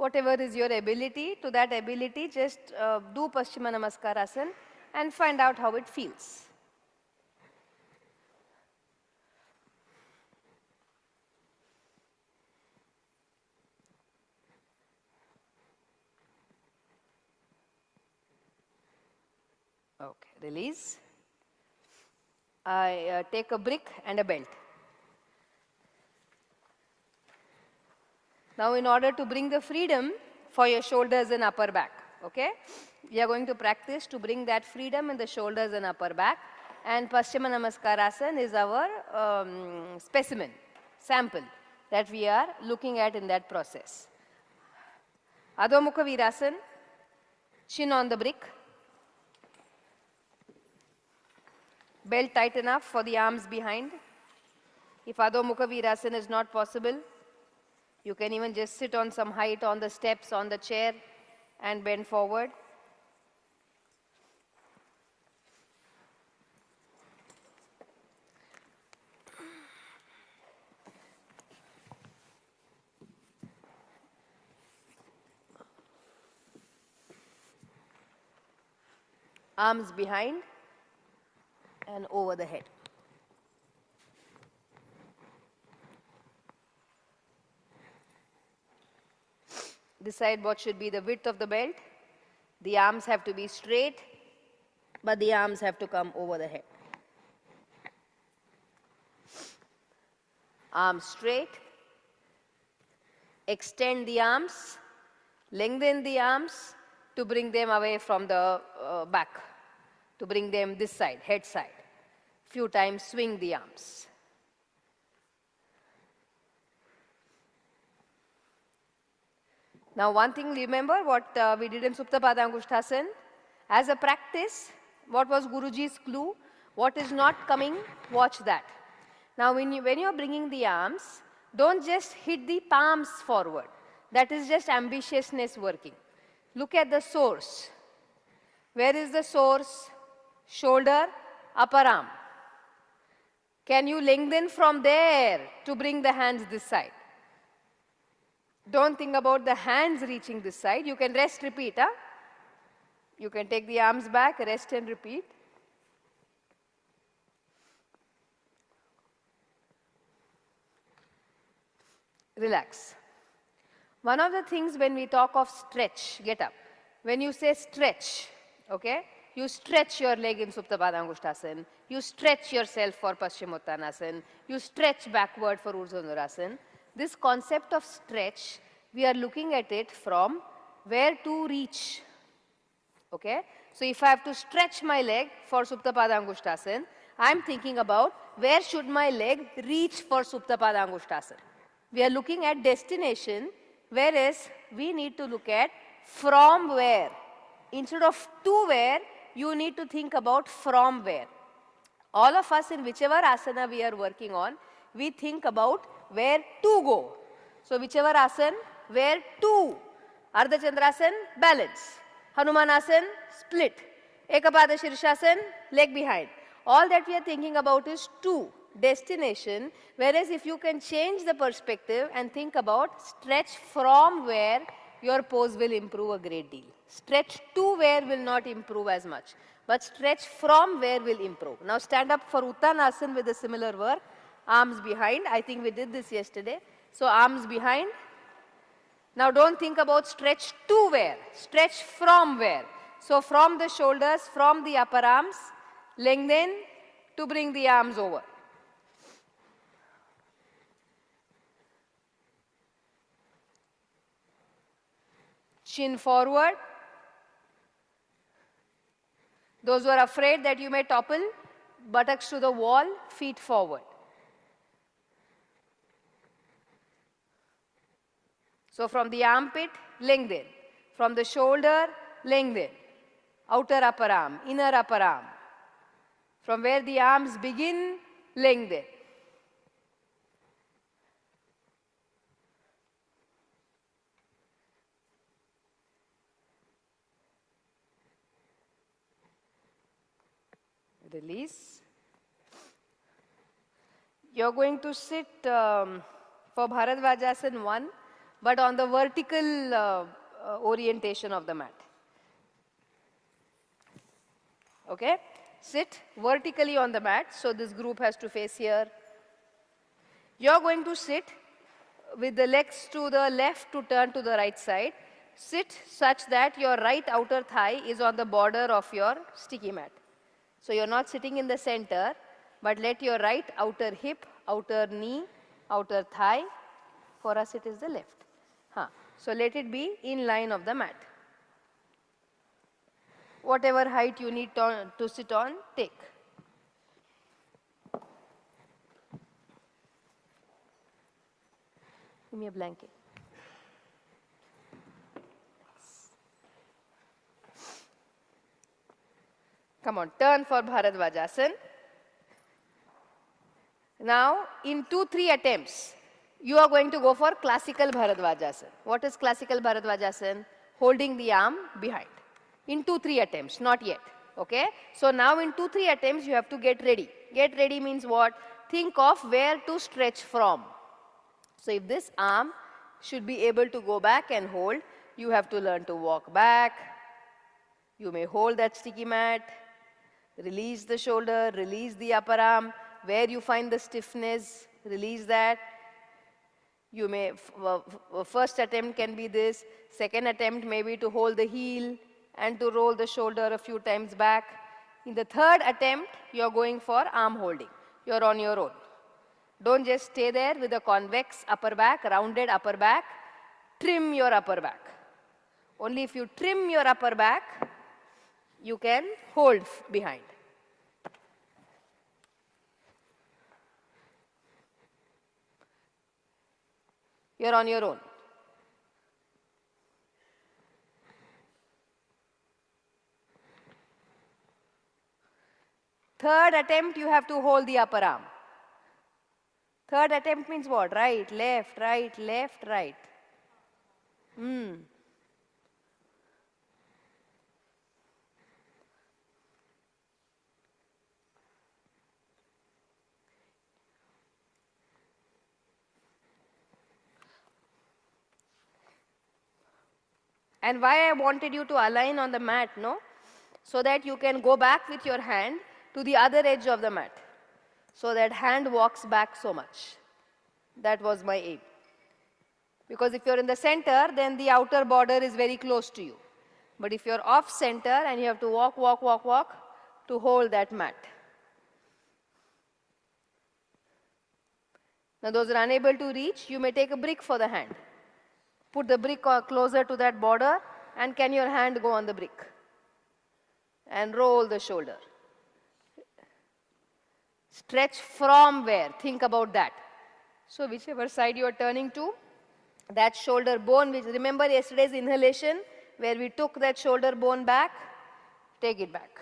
whatever is your ability. To that ability, just do Paschima Namaskarasana and find out how it feels. Okay, release. I take a brick and a belt. Now, in order to bring the freedom for your shoulders and upper back, okay, we are going to practice to bring that freedom in the shoulders and upper back. And Paschima Namaskarasana is our specimen, sample that we are looking at in that process. Adho Mukha Virasana, chin on the brick. Belt tight enough for the arms behind. If Adho Mukha Virasana is not possible, you can even just sit on some height on the steps, on the chair and bend forward. Arms behind and over the head. Decide what should be the width of the belt. The arms have to be straight, but the arms have to come over the head. Arms straight. Extend the arms. Lengthen the arms to bring them away from the back, to bring them this side, head side. Few times swing the arms. Now one thing, remember what we did in Supta Padangushthasana. As a practice, what was Guruji's clue? What is not coming, watch that. Now when you are bringing the arms, don't just hit the palms forward. That is just ambitiousness working. Look at the source. Where is the source? Shoulder, upper arm. Can you lengthen from there to bring the hands this side? Don't think about the hands reaching this side. You can rest, repeat. Huh? You can take the arms back, rest and repeat. Relax. One of the things when we talk of stretch, get up. When you say stretch, okay, you stretch your leg in Supta Padangushthasana. You stretch yourself for Paschimottanasana. You stretch backward for Urdhva Dhanurasana. This concept of stretch, we are looking at it from where to reach. Okay? So if I have to stretch my leg for Supta Padangushthasana, I am thinking about where should my leg reach for Supta Padangushthasana. We are looking at destination, whereas we need to look at from where. Instead of to where, you need to think about from where. All of us in whichever asana we are working on, we think about where to go. So whichever asana, where to. Ardha Chandrasana, balance. Hanumanasana, split. Ekapada Shirshasana, leg behind. All that we are thinking about is to, destination, whereas if you can change the perspective and think about stretch from where, your pose will improve a great deal. Stretch to where will not improve as much, but stretch from where will improve. Now stand up for Uttanasana with a similar work. Arms behind. I think we did this yesterday. So arms behind. Now don't think about stretch to where, stretch from where. So from the shoulders, from the upper arms, lengthen to bring the arms over. Chin forward. Those who are afraid that you may topple, buttocks to the wall, feet forward. So from the armpit, lengthen. From the shoulder, lengthen. Outer upper arm, inner upper arm. From where the arms begin, lengthen. Release. You're going to sit for Bharadvajasana 1. but on the vertical orientation of the mat. Okay? Sit vertically on the mat, so this group has to face here. You're going to sit with the legs to the left to turn to the right side. Sit such that your right outer thigh is on the border of your sticky mat. So you're not sitting in the center, but let your right outer hip, outer knee, outer thigh, for us it is the left. So let it be in line of the mat. Whatever height you need to sit on, take. Give me a blanket. Come on, turn for Bharadvajasana. Now, in 2-3 attempts, you are going to go for classical Bharadvajasana. What is classical Bharadvajasana? Holding the arm behind. In 2-3 attempts, not yet. Okay? So now in 2-3 attempts, you have to get ready. Get ready means what? Think of where to stretch from. So if this arm should be able to go back and hold, you have to learn to walk back. You may hold that sticky mat. Release the shoulder, release the upper arm. Where you find the stiffness, release that. You may, first attempt can be this. Second attempt may be to hold the heel and to roll the shoulder a few times back. In the third attempt, you're going for arm holding. You're on your own. Don't just stay there with a convex upper back, rounded upper back. Trim your upper back. Only if you trim your upper back, you can hold behind. You're on your own. Third attempt, you have to hold the upper arm. Third attempt means what? Right, left, right, left, right. And why I wanted you to align on the mat, no? So that you can go back with your hand to the other edge of the mat. So that hand walks back so much. That was my aim. Because if you're in the center, then the outer border is very close to you. But if you're off center and you have to walk, walk, walk, walk to hold that mat. Now those are unable to reach, you may take a brick for the hand. Put the brick closer to that border, and can your hand go on the brick? And roll the shoulder. Stretch from where? Think about that. So whichever side you are turning to, that shoulder bone, which remember yesterday's inhalation, where we took that shoulder bone back, take it back.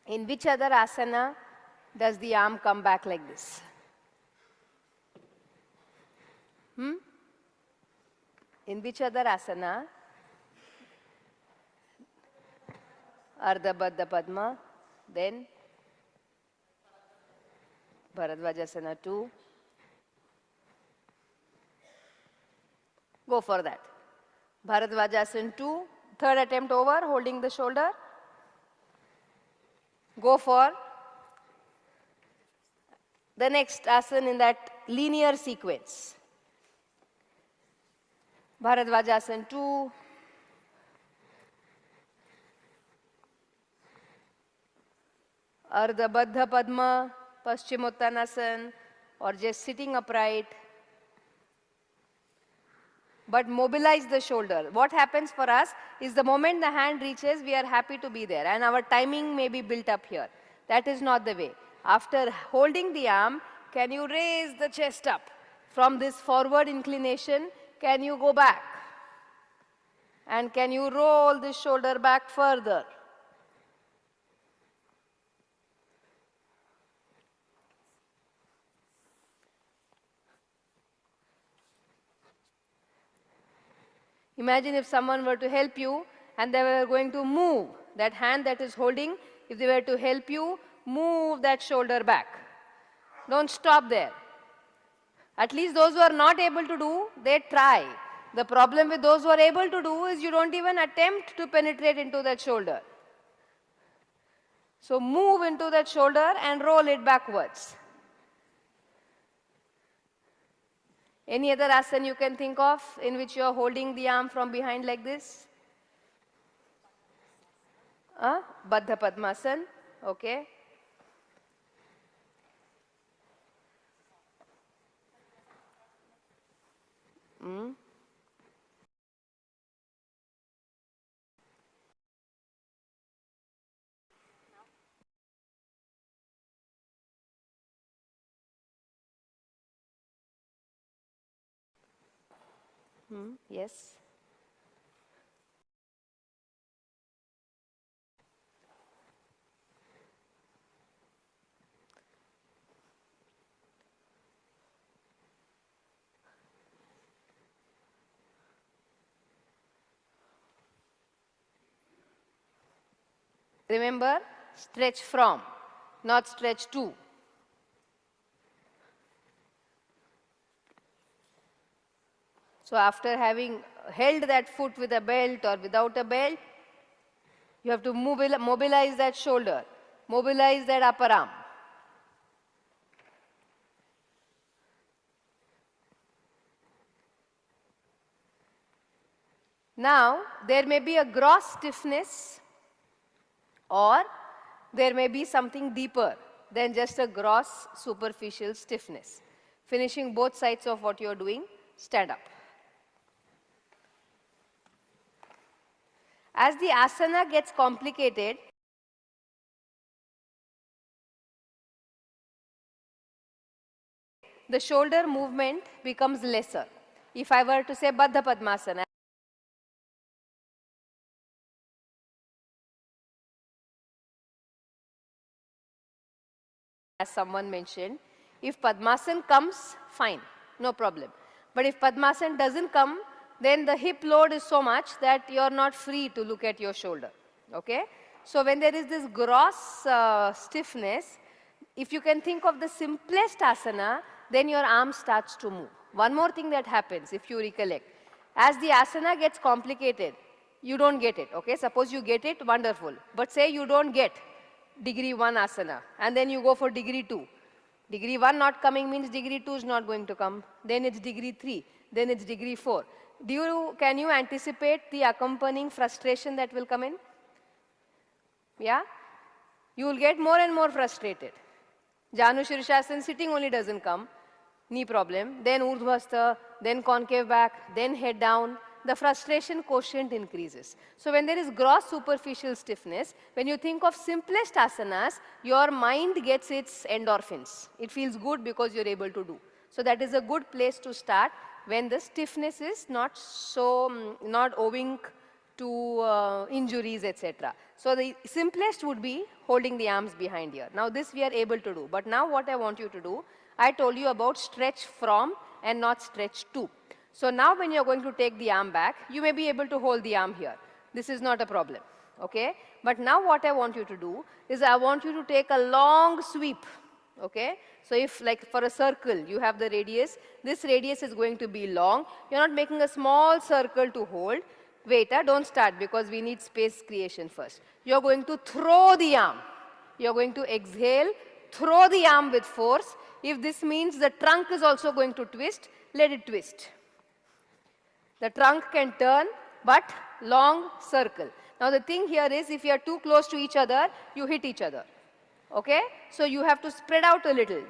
In which other asana does the arm come back like this? In which other asana? Ardha Baddha Padma, then Bharadvajasana 2. Go for that. Bharadvajasana 2, third attempt over, holding the shoulder. Go for the next asana in that linear sequence. Bharadvajasana 2. Ardha Baddha Padma, Paschimottanasana, or just sitting upright. but mobilize the shoulder. What happens for us is the moment the hand reaches, we are happy to be there, and our timing may be built up here. That is not the way. After holding the arm, can you raise the chest up? From this forward inclination, can you go back? And can you roll the shoulder back further? Imagine if someone were to help you and they were going to move that hand that is holding, if they were to help you, move that shoulder back. Don't stop there. At least those who are not able to do, they try. The problem with those who are able to do is you don't even attempt to penetrate into that shoulder. So move into that shoulder and roll it backwards. Any other asana you can think of in which you are holding the arm from behind like this? Baddha Padmasana. Okay. Yes. Remember, stretch from, not stretch to. So after having held that foot with a belt or without a belt, you have to mobilize that shoulder, mobilize that upper arm. Now, there may be a gross stiffness or there may be something deeper than just a gross superficial stiffness. Finishing both sides of what you are doing, stand up. As the asana gets complicated, the shoulder movement becomes lesser. If I were to say Baddha Padmasana, as someone mentioned, if Padmasana comes, fine, no problem. But if Padmasana doesn't come, then the hip load is so much that you're not free to look at your shoulder. Okay? So when there is this gross stiffness, if you can think of the simplest asana, then your arm starts to move. One more thing that happens, if you recollect, as the asana gets complicated, you don't get it. Okay? Suppose you get it, wonderful. But say you don't get degree 1 asana, and then you go for degree 2. Degree 1 not coming means degree 2 is not going to come. Then it's degree 3. Then it's degree 4. Can you anticipate the accompanying frustration that will come in? Yeah? You will get more and more frustrated. Janu Shirshasana sitting only doesn't come. Knee problem. Then Urdhvastha, then concave back, then head down. The frustration quotient increases. So when there is gross superficial stiffness, when you think of simplest asanas, your mind gets its endorphins. It feels good because you're able to do. So that is a good place to start when the stiffness is not owing to injuries, etc. So the simplest would be holding the arms behind here. Now this we are able to do. But now what I want you to do, I told you about stretch from and not stretch to. So now when you are going to take the arm back, you may be able to hold the arm here. This is not a problem. Okay? But now what I want you to do is I want you to take a long sweep. Okay? So if like for a circle you have the radius, this radius is going to be long. You're not making a small circle to hold. Wait, don't start because we need space creation first. You're going to throw the arm. You're going to exhale, throw the arm with force. If this means the trunk is also going to twist, let it twist. The trunk can turn, but long circle. Now the thing here is if you are too close to each other, you hit each other. Okay? So you have to spread out a little.